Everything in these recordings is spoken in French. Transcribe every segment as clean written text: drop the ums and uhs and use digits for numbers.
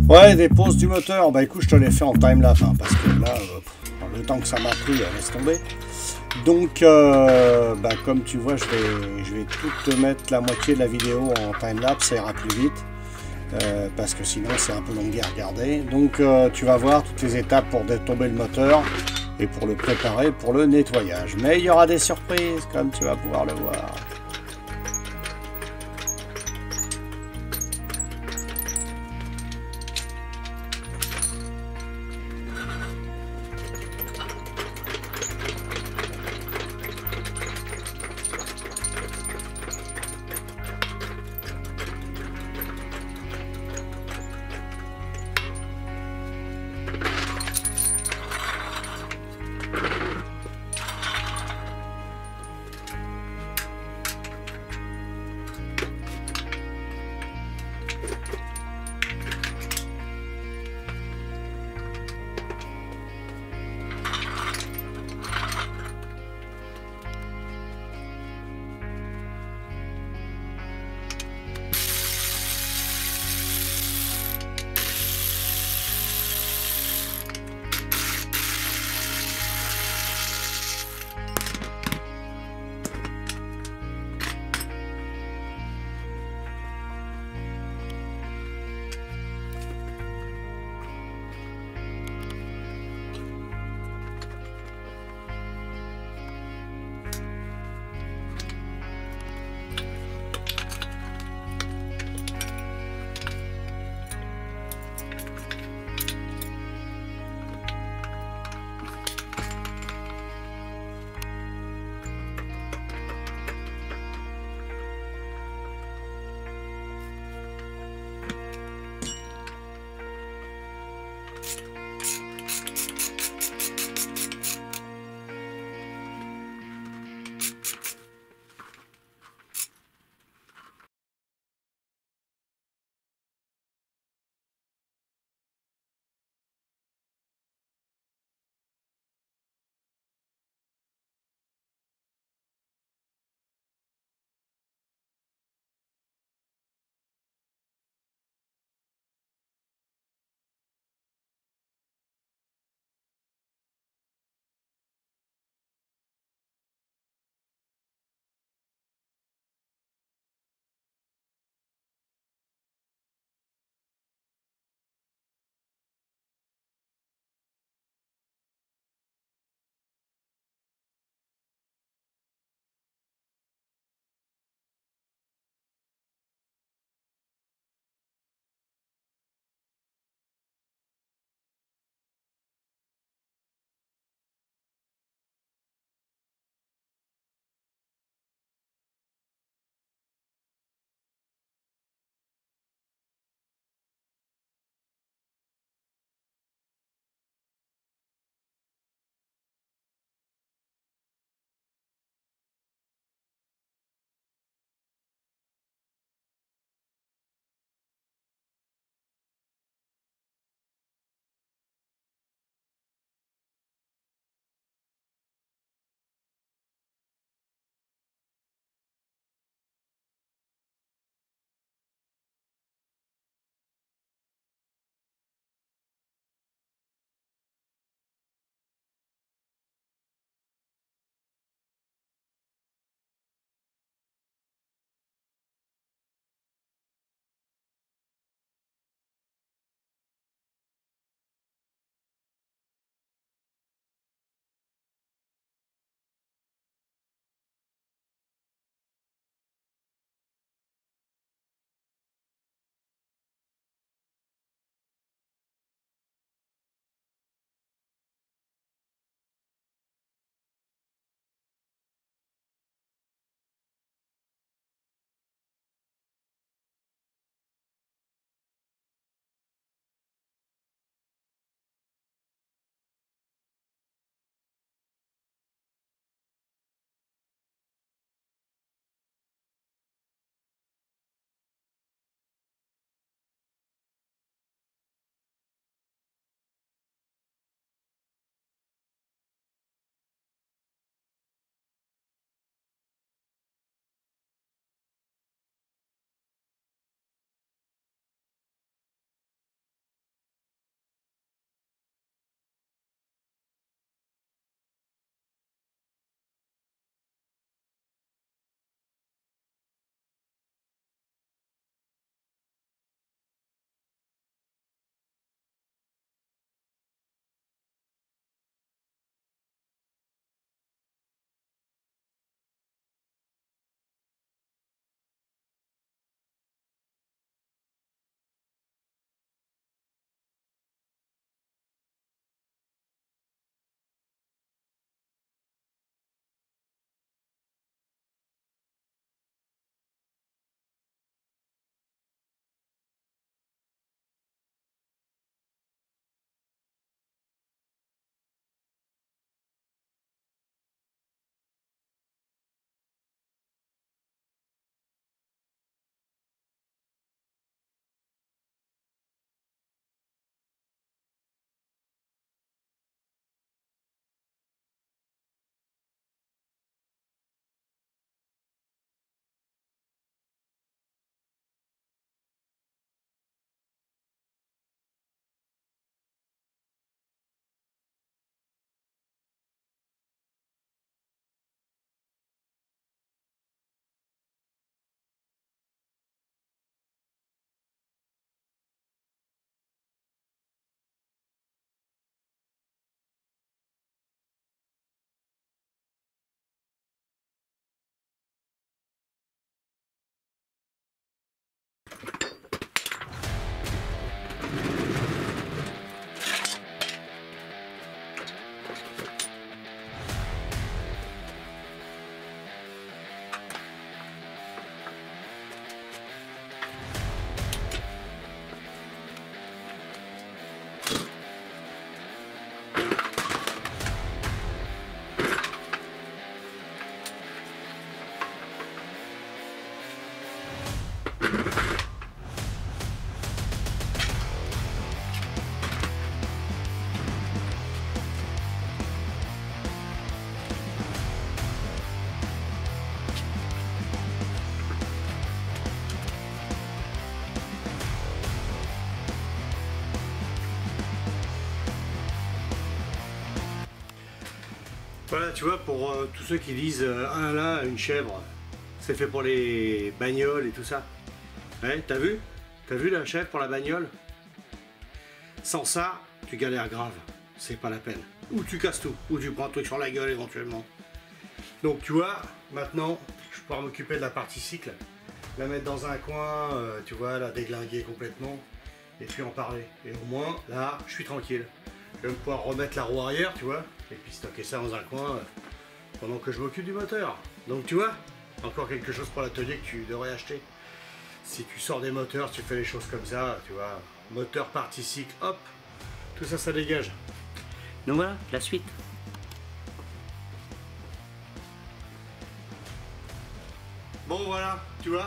Ouais, des pauses du moteur. Bah écoute, je te l'ai fait en timelapse, hein, parce que là, le temps que ça m'a pris, laisse tomber. Donc, bah, comme tu vois, je vais tout te mettre la moitié de la vidéo en timelapse, ça ira plus vite. Parce que sinon c'est un peu long à regarder. Donc tu vas voir toutes les étapes pour détomber le moteur et pour le préparer pour le nettoyage. Mais il y aura des surprises, comme tu vas pouvoir le voir. Voilà, tu vois, pour tous ceux qui disent ah là, une chèvre, c'est fait pour les bagnoles et tout ça. Ouais, t'as vu? T'as vu la chèvre pour la bagnole? Sans ça, tu galères grave. C'est pas la peine. Ou tu casses tout, ou tu prends un truc sur la gueule éventuellement. Donc tu vois, maintenant, je vais pouvoir m'occuper de la partie cycle, la mettre dans un coin, tu vois, la déglinguer complètement, et puis en parler. Et au moins, là, je suis tranquille. Je vais pouvoir remettre la roue arrière, tu vois, et puis stocker ça dans un coin pendant que je m'occupe du moteur. Donc tu vois, encore quelque chose pour l'atelier que tu devrais acheter. Si tu sors des moteurs, si tu fais les choses comme ça, tu vois, moteur, partie cycle, hop, tout ça, ça dégage. Donc voilà, la suite. Bon voilà, tu vois,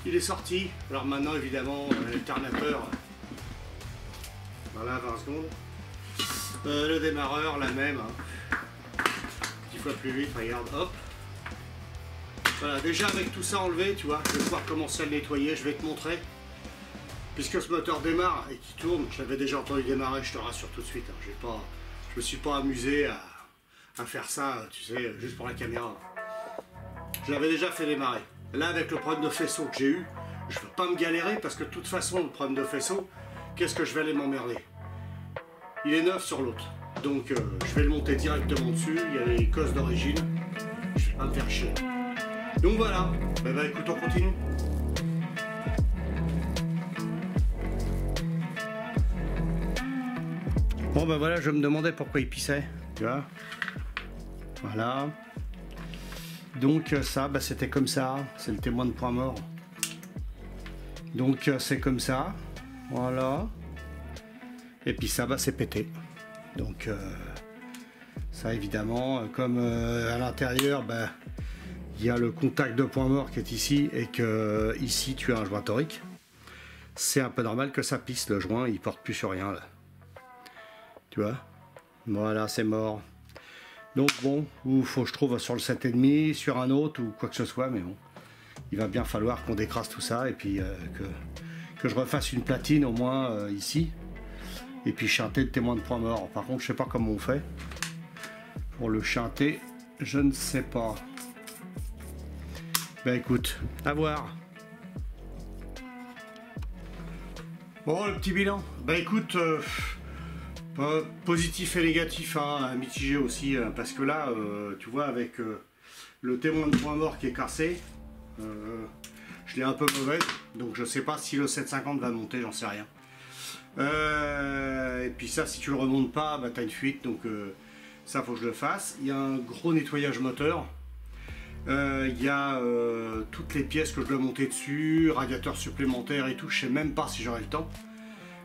il est sorti. Alors maintenant, évidemment, l'alternateur, voilà, 20 secondes. Le démarreur, la même, hein. 10 fois plus vite, regarde, hop. Voilà, déjà avec tout ça enlevé, tu vois, je vais pouvoir commencer à le nettoyer, je vais te montrer. Puisque ce moteur démarre et qui tourne, je l'avais déjà entendu démarrer, je te rassure tout de suite. Hein, je me suis pas amusé à faire ça, tu sais, juste pour la caméra. Je l'avais déjà fait démarrer. Là, avec le problème de faisceau que j'ai eu, je ne veux pas me galérer parce que de toute façon, le problème de faisceau, qu'est-ce que je vais aller m'emmerder? Il est neuf sur l'autre. Donc, je vais le monter directement dessus. Il y a les cosses d'origine. Je vais pas me faire chier. Donc voilà. Bah écoute, on continue. Bon ben voilà, je me demandais pourquoi il pissait, tu vois. Voilà. Donc ça, bah, c'était comme ça, c'est le témoin de point mort. Donc c'est comme ça, voilà. Et puis ça, bah, c'est pété. Donc ça évidemment, comme à l'intérieur, bah, il y a le contact de point mort qui est ici et que ici tu as un joint torique. C'est un peu normal que ça pisse, le joint, il porte plus sur rien là. Tu vois, voilà, c'est mort. Donc bon, il faut que je trouve sur le 7,5, sur un autre ou quoi que ce soit, mais bon, il va bien falloir qu'on décrasse tout ça et puis que je refasse une platine au moins ici. Et puis chanter le témoin de point mort. Par contre, je sais pas comment on fait. Pour le chanter, je ne sais pas. Ben écoute, à voir. Bon, le petit bilan. Ben écoute... positif et négatif, hein, mitigé aussi, parce que là, tu vois, avec le témoin de point mort qui est cassé, je l'ai un peu mauvaise, donc je sais pas si le 750 va monter, j'en sais rien. Et puis ça, si tu le remontes pas, bah, tu as une fuite, donc ça, faut que je le fasse. Il y a un gros nettoyage moteur, il y a toutes les pièces que je dois monter dessus, radiateur supplémentaire et tout, je sais même pas si j'aurai le temps.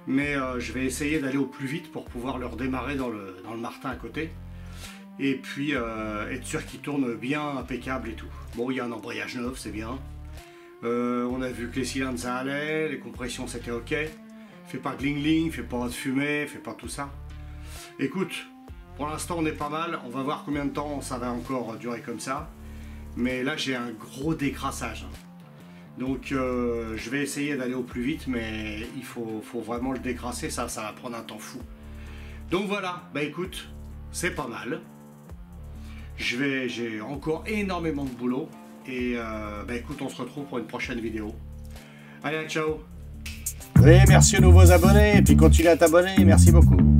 Mais je vais essayer d'aller au plus vite pour pouvoir le redémarrer dans le Martin à côté. Et puis être sûr qu'il tourne bien, impeccable et tout. Bon, il y a un embrayage neuf, c'est bien. On a vu que les cylindres ça allait, les compressions c'était ok. Fait pas glingling, fait pas de fumée, fait pas tout ça. Écoute, pour l'instant on est pas mal. On va voir combien de temps ça va encore durer comme ça. Mais là j'ai un gros décrassage. Donc je vais essayer d'aller au plus vite, mais il faut vraiment le décrasser, ça va prendre un temps fou. Donc voilà, bah écoute, c'est pas mal. J'ai encore énormément de boulot. Et bah écoute, on se retrouve pour une prochaine vidéo. Allez, ciao. Oui, merci aux nouveaux abonnés, et puis continue à t'abonner, merci beaucoup.